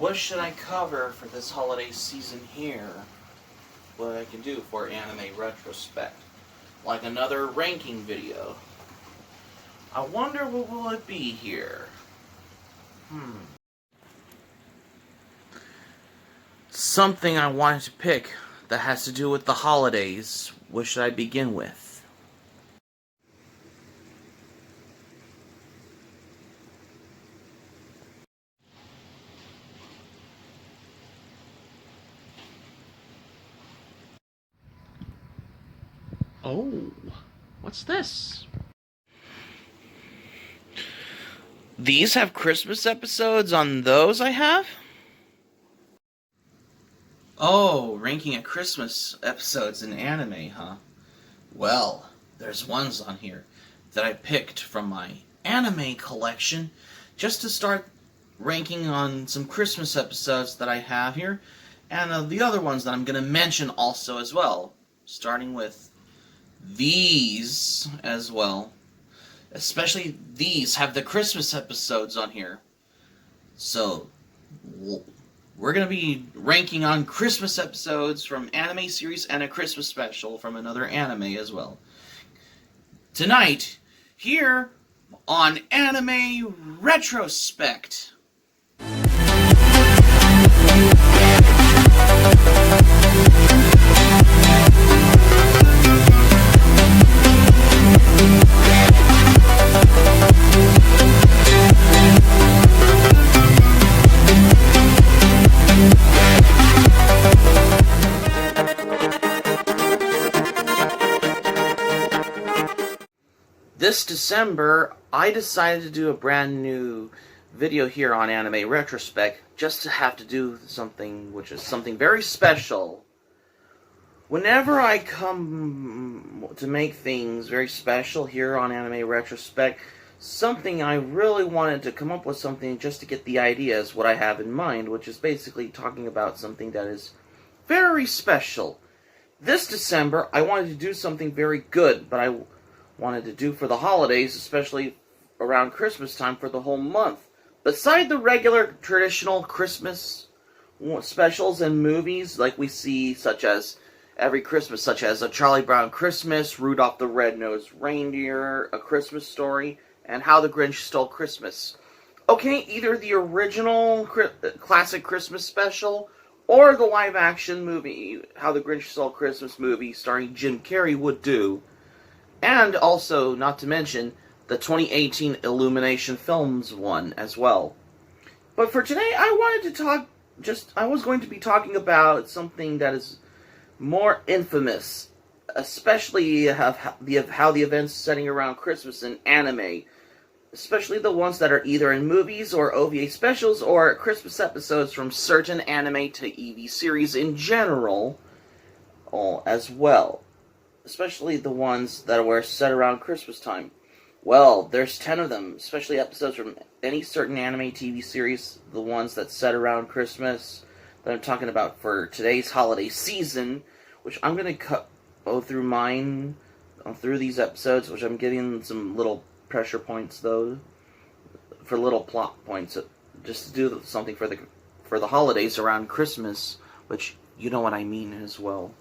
what should I cover for this holiday season here? What I can do for Anime Retrospect. Like another ranking video. I wonder what will it be here? Something I wanted to pick that has to do with the holidays. What should I begin with? Oh, what's this? These have Christmas episodes on those I have? Oh, ranking at Christmas episodes in anime, huh? Well, there's ones on here that I picked from my anime collection just to start ranking on some Christmas episodes that I have here, and the other ones that I'm going to mention also as well, starting with these as well. Especially these have the Christmas episodes on here. So, we're going to be ranking on Christmas episodes from anime series and a Christmas special from another anime as well. Tonight, here on Anime Retrospect. This December, I decided to do a brand new video here on Anime Retrospect just to have to do something which is something very special. Whenever I come to make things very special here on Anime Retrospect, something I really wanted to come up with something just to get the ideas what I have in mind, which is basically talking about something that is very special. This December, I wanted to do something very good, but I wanted to do for the holidays, especially around Christmas time for the whole month. Beside the regular traditional Christmas specials and movies like we see such as every Christmas, such as A Charlie Brown Christmas, Rudolph the Red-Nosed Reindeer, A Christmas Story, and How the Grinch Stole Christmas. Okay, either the original classic Christmas special or the live-action movie, How the Grinch Stole Christmas movie starring Jim Carrey would do. And also, not to mention, the 2018 Illumination Films one as well. But for today, I was going to be talking about something that is more infamous, especially how the events setting around Christmas in anime, especially the ones that are either in movies or OVA specials or Christmas episodes from certain anime to EV series in general, as well. Especially the ones that were set around Christmas time. Well, there's 10 of them, especially episodes from any certain anime TV series, the ones that set around Christmas, that I'm talking about for today's holiday season, which I'm going to go through through these episodes, which I'm giving some little pressure points, though, for little plot points, just to do something for the holidays around Christmas, which you know what I mean as well.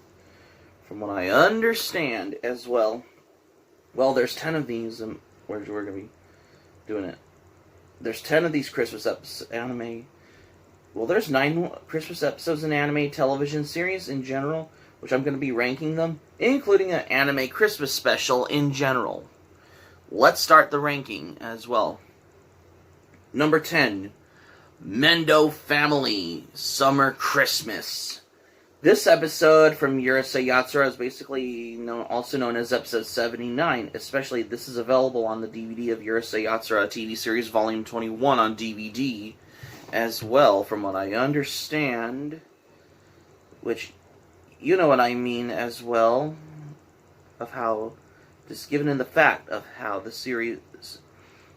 From what I understand as well. Well, there's 10 of these, and we're going to be doing it. There's 10 of these Christmas anime. Well, there's 9 Christmas episodes in anime television series in general, which I'm going to be ranking them, including an anime Christmas special in general. Let's start the ranking as well. Number 10, Mendo Family Summer Christmas. This episode from Urusei Yatsura is basically also known as episode 79. Especially, this is available on the DVD of Urusei Yatsura TV series volume 21 on DVD as well, from what I understand. Which, you know what I mean as well, of how, just given in the fact of how the series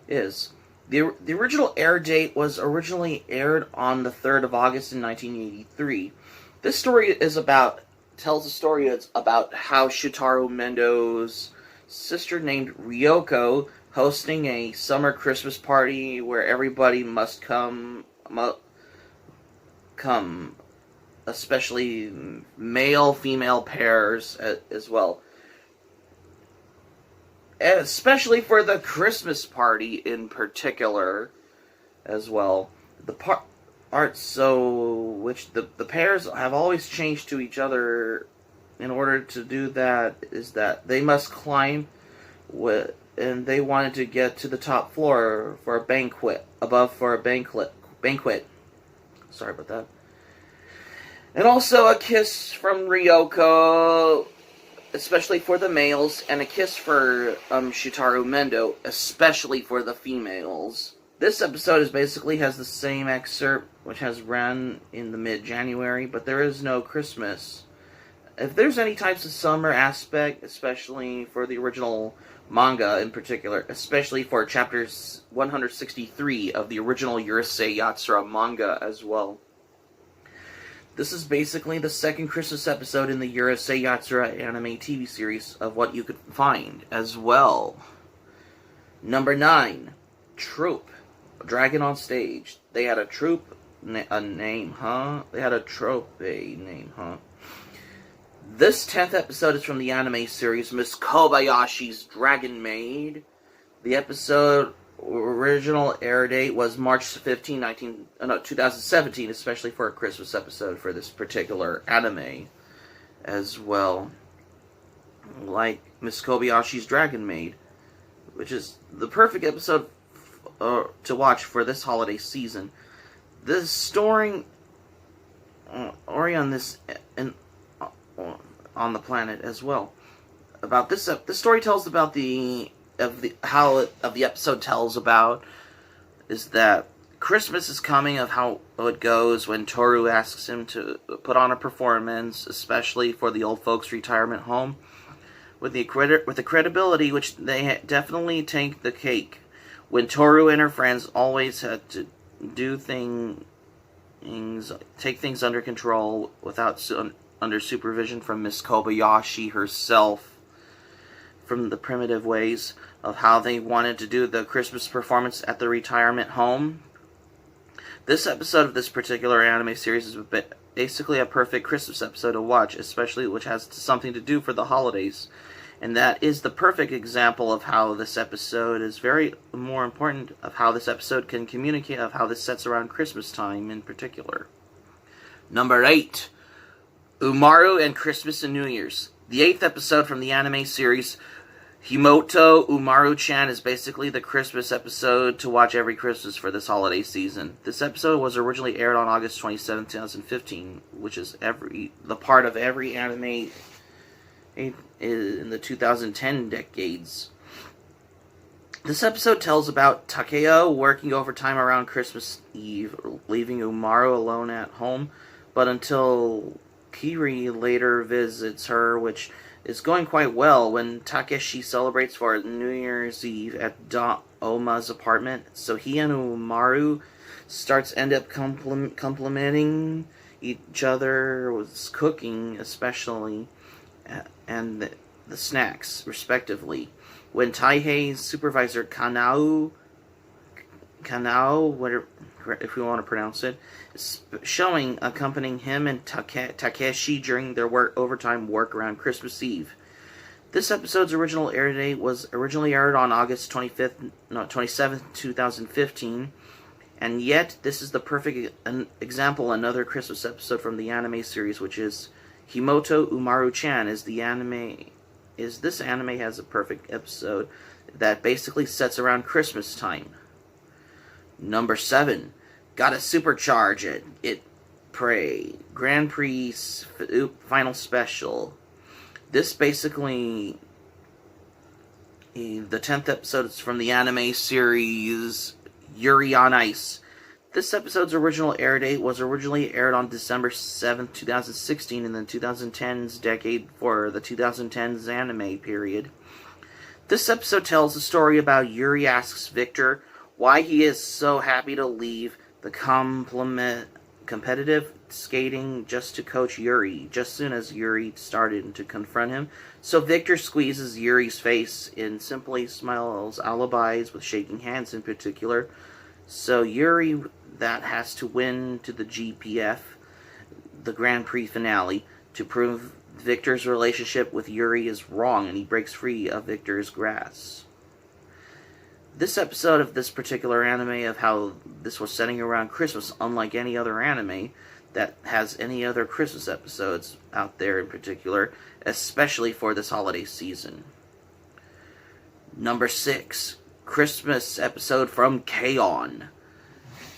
is. The original air date was originally aired on the 3rd of August in 1983. This story tells a story about how Shotaro Mendo's sister named Ryoko hosting a summer Christmas party where everybody must come come, especially male-female pairs as well. And especially for the Christmas party in particular as well. The the pairs have always changed to each other. In order to do that, is that they must climb and they wanted to get to the top floor for a banquet. Sorry about that. And also a kiss from Ryoko, especially for the males, and a kiss for Shitaru Mendo, especially for the females. This episode has the same excerpt, which has ran in the mid-January, but there is no Christmas. If there's any types of summer aspect, especially for the original manga in particular, especially for chapters 163 of the original Urusei Yatsura manga as well. This is basically the second Christmas episode in the Urusei Yatsura anime TV series of what you could find as well. Number 9, Troop. Dragon on Stage. They had a troop, a name, huh? They had a trope, a name, huh? This 10th episode is from the anime series Miss Kobayashi's Dragon Maid. The episode original air date was March 15, 2017, especially for a Christmas episode for this particular anime as well. Like Miss Kobayashi's Dragon Maid, which is the perfect episode to watch for this holiday season. This story on this on the planet as well. About this, the story tells about the episode tells about is that Christmas is coming, of how it goes when Toru asks him to put on a performance, especially for the old folks' retirement home, with the credibility which they definitely take the cake. When Toru and her friends always had to do take things under control without under supervision from Miss Kobayashi herself, from the primitive ways of how they wanted to do the Christmas performance at the retirement home. This episode of this particular anime series is basically a perfect Christmas episode to watch, especially which has something to do for the holidays. And that is the perfect example of how this episode is very more important, of how this episode can communicate, of how this sets around Christmas time in particular. Number 8, Umaru and Christmas and New Year's. The 8th episode from the anime series Himoto Umaru-Chan is basically the Christmas episode to watch every Christmas for this holiday season. This episode was originally aired on August 27, 2015, which is the part of every anime in the 2010 decades. This episode tells about Takeo working overtime around Christmas Eve, leaving Umaru alone at home, but until Kiri later visits her, which is going quite well when Takeshi celebrates for New Year's Eve at Oma's apartment. So he and Umaru end up complimenting each other with cooking, especially, and the snacks, respectively. When Taihei's supervisor Kanao, whatever, if we want to pronounce it, is accompanying him and Takeshi during their overtime work around Christmas Eve. This episode's original air date was originally aired on August 27th, 2015, and yet this is the perfect example of another Christmas episode from the anime series, which is Himoto Umaru-Chan. This anime has a perfect episode that basically sets around Christmas time. Number 7, gotta supercharge it. Grand Prix final special. This basically, the 10th episode is from the anime series Yuri on Ice. This episode's original air date was originally aired on December 7th, 2016 in the 2010s decade for the 2010s anime period. This episode tells the story about Yuri asks Victor why he is so happy to leave the competitive skating just to coach Yuri, just soon as Yuri started to confront him. So Victor squeezes Yuri's face and simply smiles alibis with shaking hands in particular. So Yuri that has to win to the GPF, the Grand Prix finale, to prove Victor's relationship with Yuri is wrong and he breaks free of Victor's grasp. This episode of this particular anime, of how this was setting around Christmas, unlike any other anime that has any other Christmas episodes out there in particular, especially for this holiday season. Number 6, Christmas episode from K-On!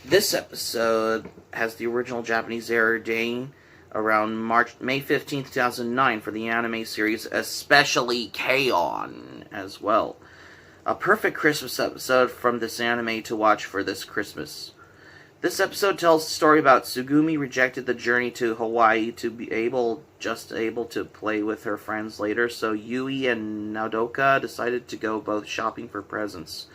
This episode has the original Japanese air date around May 15th, 2009 for the anime series, especially K-On! As well. A perfect Christmas episode from this anime to watch for this Christmas. This episode tells the story about Tsugumi rejected the journey to Hawaii to be able to play with her friends later, so Yui and Nodoka decided to go both shopping for presents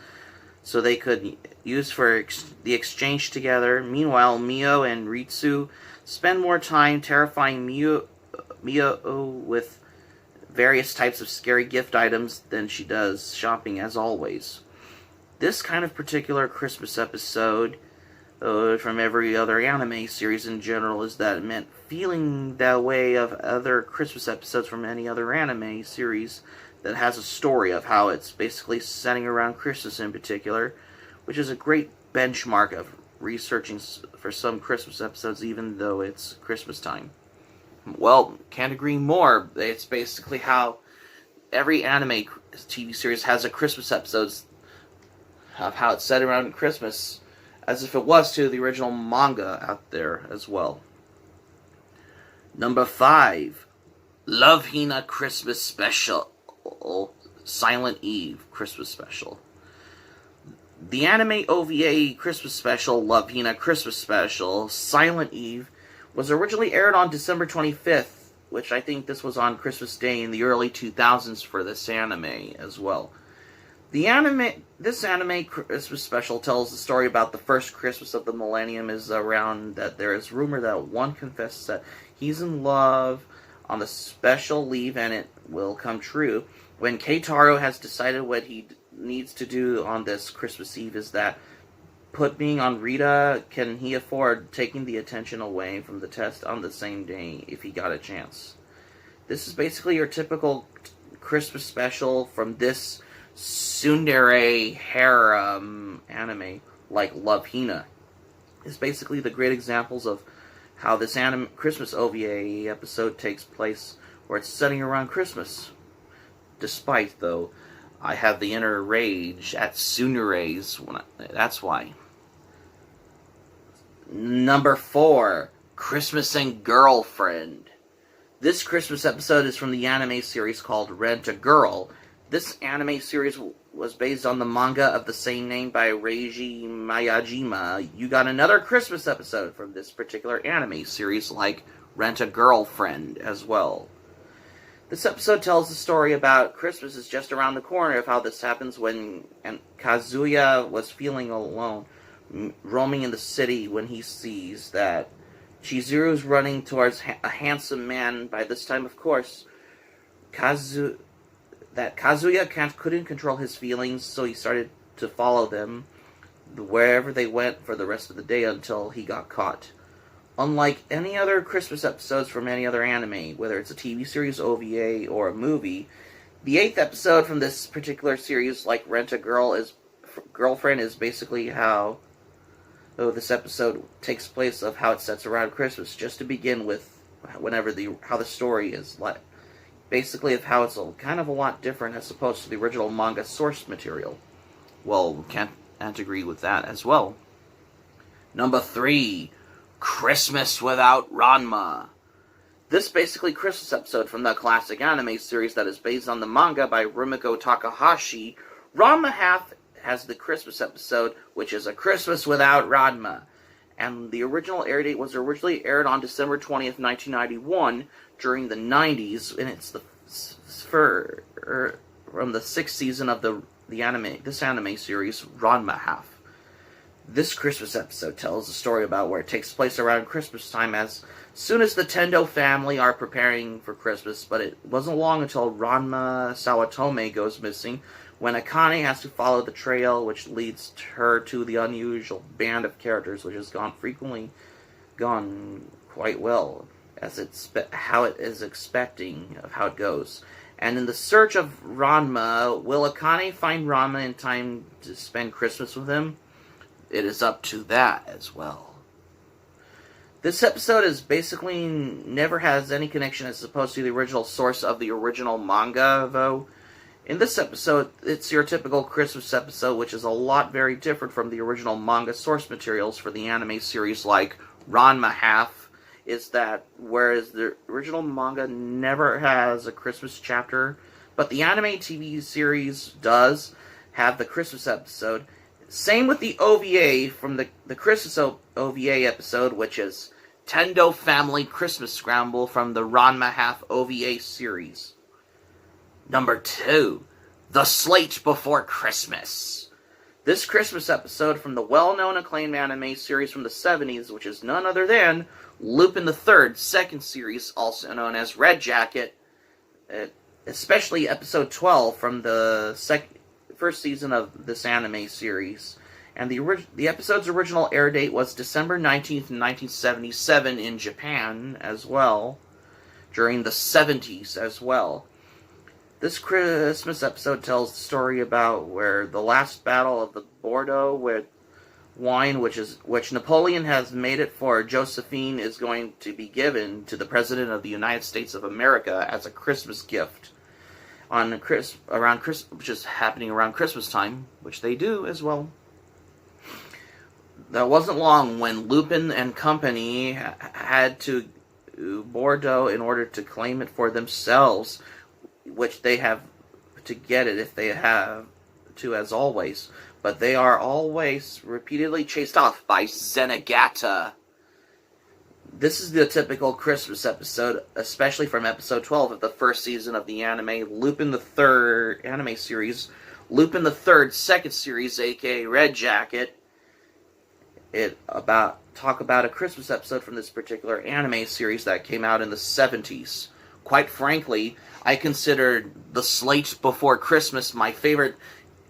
so they could use for the exchange together. Meanwhile, Mio and Ritsu spend more time terrifying Mio with various types of scary gift items than she does shopping, as always. This kind of particular Christmas episode, from every other anime series in general, is that it meant feeling that way of other Christmas episodes from any other anime series that has a story of how it's basically centering around Christmas in particular, which is a great benchmark of researching for some Christmas episodes even though it's Christmas time. Well, can't agree more. It's basically how every anime TV series has a Christmas episodes of how it's set around Christmas, as if it was to the original manga out there as well. Number 5, Love Hina Christmas Special, Silent Eve Christmas Special. The anime OVA Christmas Special, Love Hina Christmas Special, Silent Eve, was originally aired on December 25th, which I think this was on Christmas Day in the early 2000s for this anime as well. This anime Christmas special tells the story about the first Christmas of the millennium is around that there is rumor that one confesses that he's in love on the special leave and it will come true. When Keitaro has decided what he needs to do on this Christmas Eve is that put being on Rita, can he afford taking the attention away from the test on the same day if he got a chance? This is basically your typical Christmas special from this tsundere harem anime like Love Hina. It's basically the great examples of how this Christmas OVA episode takes place where it's setting around Christmas. Despite, though, I have the inner rage at tsuneres, that's why. Number 4, Christmas and Girlfriend. This Christmas episode is from the anime series called Rent-A-Girl. This anime series was based on the manga of the same name by Reiji Miyajima. You got another Christmas episode from this particular anime series like Rent-A-Girlfriend as well. This episode tells the story about Christmas is just around the corner, of how this happens when Kazuya was feeling alone, roaming in the city when he sees that Chizuru's running towards a handsome man. By this time, of course, Kazuya couldn't control his feelings, so he started to follow them wherever they went for the rest of the day until he got caught. Unlike any other Christmas episodes from any other anime, whether it's a TV series, OVA, or a movie, the 8th episode from this particular series, like Rent-A-Girlfriend, is basically how this episode takes place, of how it sets around Christmas. Just to begin with, how the story is like, basically of how it's kind of a lot different as opposed to the original manga source material. Well, can't agree with that as well. Number 3, Christmas Without Ranma. This basically Christmas episode from the classic anime series that is based on the manga by Rumiko Takahashi. Ranma Half has the Christmas episode, which is A Christmas Without Ranma. And the original air date was originally aired on December 20th, 1991, during the 90s, and it's from the 6th season of this anime series, Ranma Half. This Christmas episode tells a story about where it takes place around Christmas time, as soon as the Tendo family are preparing for Christmas, but it wasn't long until Ranma Sawatome goes missing, when Akane has to follow the trail, which leads her to the unusual band of characters, which has gone quite well, as how it is expecting of how it goes. And in the search of Ranma, will Akane find Ranma in time to spend Christmas with him? It is up to that as well. This episode is basically never has any connection as opposed to the original source of the original manga, though. In this episode, it's your typical Christmas episode, which is a lot very different from the original manga source materials for the anime series like Ranma Half, is that whereas the original manga never has a Christmas chapter, but the anime TV series does have the Christmas episode. Same with the OVA from the Christmas OVA episode, which is Tendo Family Christmas Scramble from the Ranma Half OVA series. Number 2, The Slate Before Christmas. This Christmas episode from the well-known acclaimed anime series from the 70s, which is none other than Lupin the Third, second series, also known as Red Jacket, especially episode 12 from the first season of this anime series. And the episode's original air date was December 19th, 1977 in Japan as well, during the 70s as well. This Christmas episode tells the story about where the last battle of the Bordeaux with wine, which Napoleon has made it for Josephine, is going to be given to the President of the United States of America as a Christmas gift which is happening around Christmas time, which they do as well. That wasn't long when Lupin and company had to Bordeaux in order to claim it for themselves, which they have to get it if they have to, as always. But they are always repeatedly chased off by Zenigata. This is the typical Christmas episode, especially from episode 12 of the first season of the anime Lupin the Third anime series, Lupin the Third second series, aka Red Jacket. Talk about a Christmas episode from this particular anime series that came out in the 70s. Quite frankly, I considered The Slate Before Christmas my favorite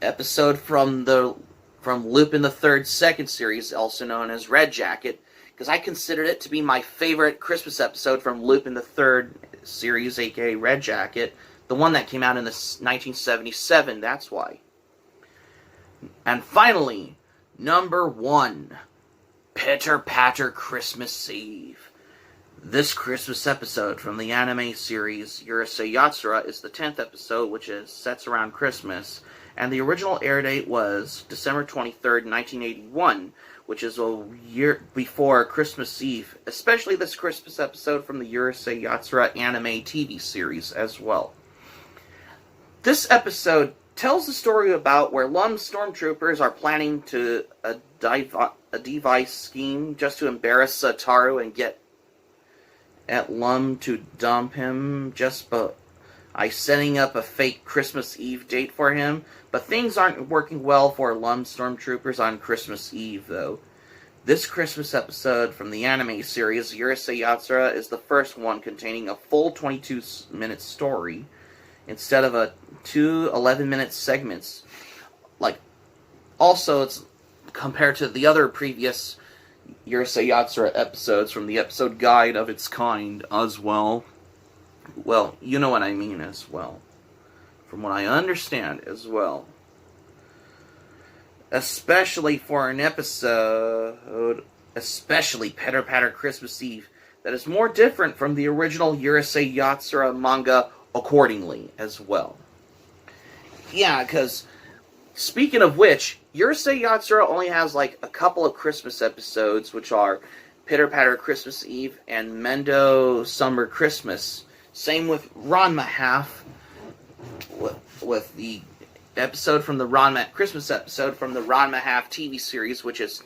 episode from Lupin the Third second series, also known as Red Jacket, because I considered it to be my favorite Christmas episode from Lupin the Third series, aka Red Jacket, the one that came out in 1977, that's why. And finally, number 1, Pitter Patter Christmas Eve. This Christmas episode from the anime series Urusei Yatsura is the 10th episode, which sets around Christmas, and the original air date was December 23rd, 1981, which is a year before Christmas Eve, especially this Christmas episode from the Urusei Yatsura anime TV series as well. This episode tells the story about where Lum's stormtroopers are planning a device scheme just to embarrass Satoru and get at Lum to dump him just by setting up a fake Christmas Eve date for him. But things aren't working well for Lum's stormtroopers on Christmas Eve, though. This Christmas episode from the anime series Urusei Yatsura is the first one containing a full 22-minute story instead of two 11-minute segments. Also, it's compared to the other previous Urusei Yatsura episodes from the episode guide of its kind as well. Well, you know what I mean as well. From what I understand as well. Especially for an episode, especially Pitter Patter Christmas Eve, that is more different from the original Urusei Yatsura manga accordingly as well. Yeah, because speaking of which, Urusei Yatsura only has a couple of Christmas episodes, which are Pitter Patter Christmas Eve and Mendo Summer Christmas. Same with Ranma Half, with the episode from the Christmas episode from the Ranma Half TV series, which is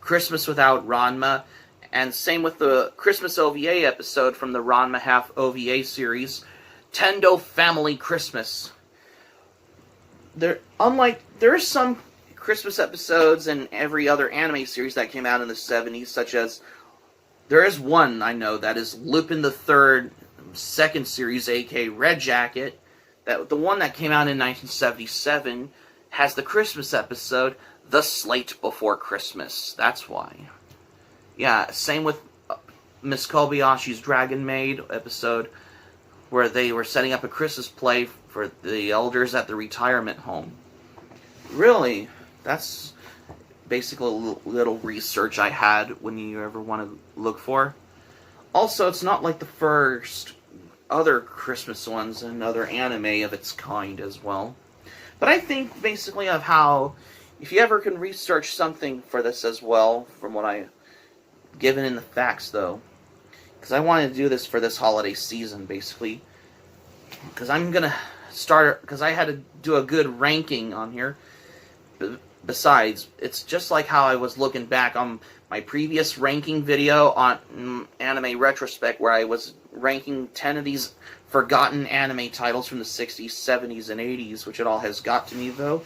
Christmas Without Ranma, and same with the Christmas OVA episode from the Ranma Half OVA series, Tendo Family Christmas. There are some Christmas episodes in every other anime series that came out in the 70s, such as there is one I know that is Lupin the Third second series, aka Red Jacket, that the one that came out in 1977 has the Christmas episode, The Slate Before Christmas. That's why. Yeah, same with Miss Kobayashi's Dragon Maid episode, where they were setting up a Christmas play for the elders at the retirement home. Really, that's basically a little research I had when you ever want to look for. Also, it's not like the first other Christmas ones and other anime of its kind as well. But I think basically of how, if you ever can research something for this as well, from what I given in the facts though, because I wanted to do this for this holiday season basically, because I'm gonna start, because I had to do a good ranking on here. Besides, it's just like how I was looking back on my previous ranking video on Anime Retrospect, where I was ranking 10 of these forgotten anime titles from the 60s, 70s, and 80s, which it all has got to me, though.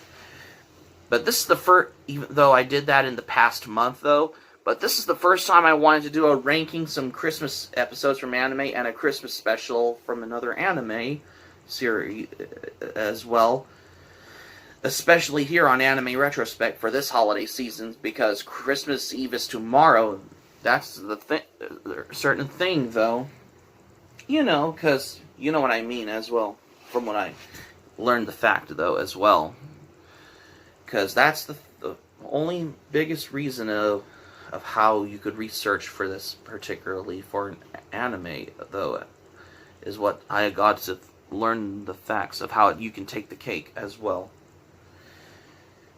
But this is the first, even though I did that in the past month, though, but this is the first time I wanted to do a ranking some Christmas episodes from anime and a Christmas special from another anime series as well. Especially here on Anime Retrospect for this holiday season, because Christmas Eve is tomorrow. That's the certain thing, though. You know, because you know what I mean as well, from what I learned the fact, though, as well. Because that's the only biggest reason of how you could research for this, particularly for an anime, though, is what I got to learn the facts of how you can take the cake as well.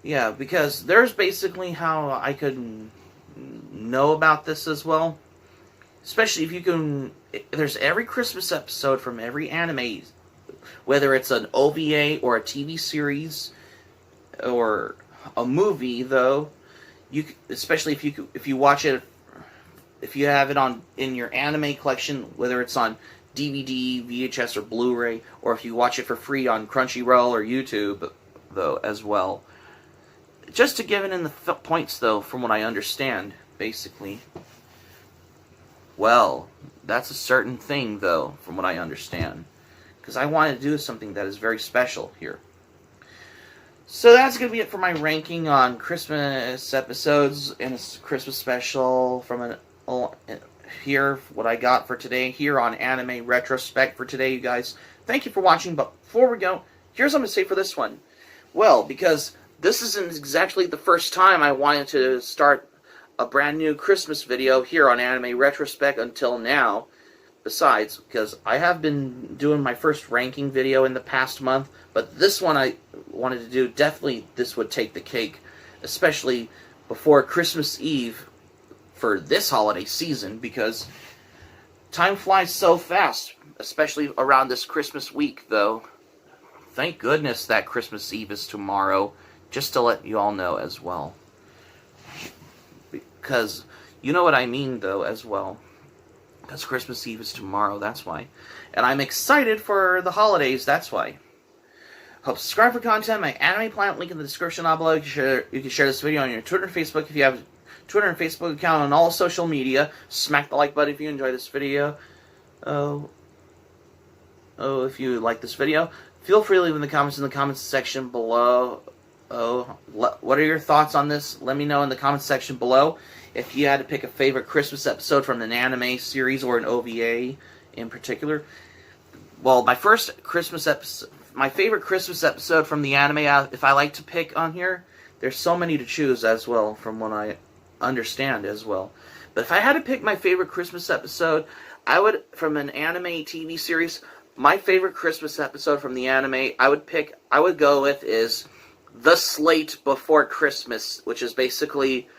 Yeah, because there's basically how I could know about this as well. Especially if you can... There's every Christmas episode from every anime, whether it's an OVA or a TV series or a movie, though. Especially if you watch it, if you have it on in your anime collection, whether it's on DVD, VHS, or Blu-ray, or if you watch it for free on Crunchyroll or YouTube, though, as well. Just to give it in the points, though, from what I understand, basically. Well, that's a certain thing, though, from what I understand. Because I wanted to do something that is very special here. So that's going to be it for my ranking on Christmas episodes and a Christmas special from here, what I got for today, here on Anime Retrospect for today, you guys. Thank you for watching, but before we go, here's what I'm going to say for this one. Well, because this isn't exactly the first time I wanted to start a brand new Christmas video here on Anime Retrospect until now. Besides, because I have been doing my first ranking video in the past month, but this one I wanted to do, definitely this would take the cake, especially before Christmas Eve for this holiday season, because time flies so fast, especially around this Christmas week, though. Thank goodness that Christmas Eve is tomorrow. Just to let you all know as well. Because you know what I mean, though, as well. Because Christmas Eve is tomorrow, that's why. And I'm excited for the holidays, that's why. Hope subscribe for content. My Anime Planet link in the description down below. You can share this video on your Twitter and Facebook if you have a Twitter and Facebook account, on all social media. Smack the like button if you enjoy this video. If you like this video. Feel free to leave in the comments section below. What are your thoughts on this? Let me know in the comments section below. If you had to pick a favorite Christmas episode from an anime series or an OVA in particular. Well, my favorite Christmas episode from the anime, if I like to pick on here, there's so many to choose as well, from what I understand as well. But if I had to pick my favorite Christmas episode, from an anime TV series, my favorite Christmas episode from the anime I would go with is The Slate Before Christmas, which is basically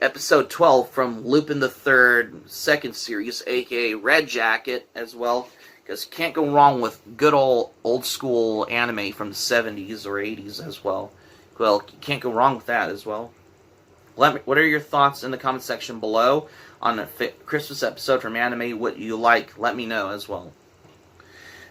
episode 12 from Lupin the Third second series, aka Red Jacket, as well. Because you can't go wrong with good old school anime from the 70s or 80s as well. Well, you can't go wrong with that as well. What are your thoughts in the comment section below on a Christmas episode from anime? What you like, let me know as well.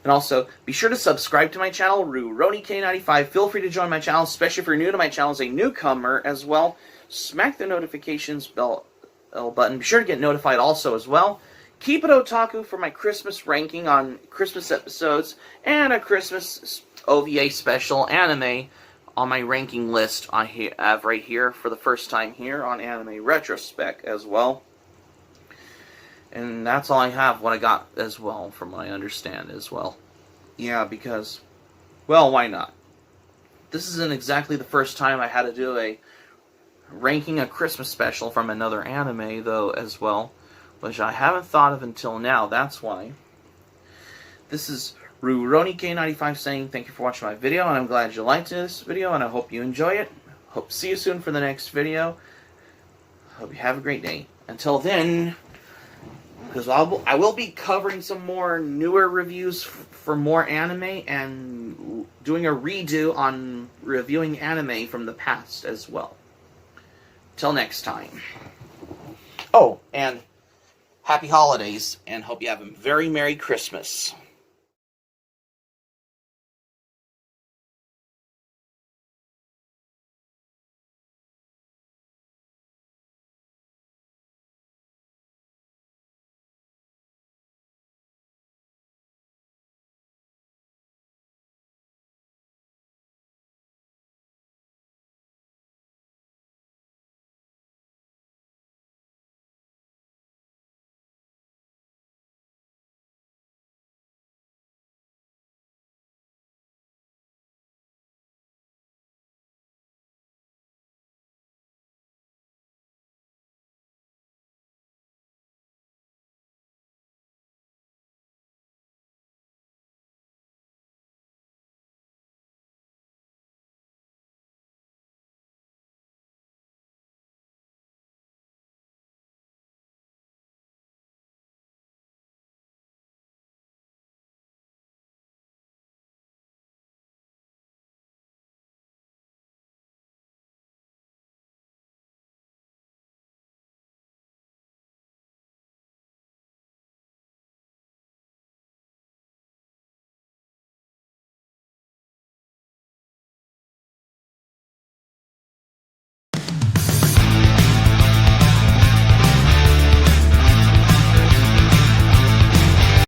And also, be sure to subscribe to my channel, RuRoniK95. Feel free to join my channel, especially if you're new to my channel as a newcomer as well. Smack the notifications bell button. Be sure to get notified also as well. Keep it otaku for my Christmas ranking on Christmas episodes and a Christmas OVA special anime on my ranking list I have right here for the first time here on Anime Retrospect as well. And that's all I have, what I got as well, from what I understand as well. Yeah, because, well, why not? This isn't exactly the first time I had to do a ranking a Christmas special from another anime, though, as well, which I haven't thought of until now, that's why. This is RuRoniK95 saying thank you for watching my video, and I'm glad you liked this video, and I hope you enjoy it. Hope to see you soon for the next video. Hope you have a great day. Until then, because I will be covering some more newer reviews for more anime, and doing a redo on reviewing anime from the past as well. Till next time. Oh, and happy holidays, and hope you have a very Merry Christmas.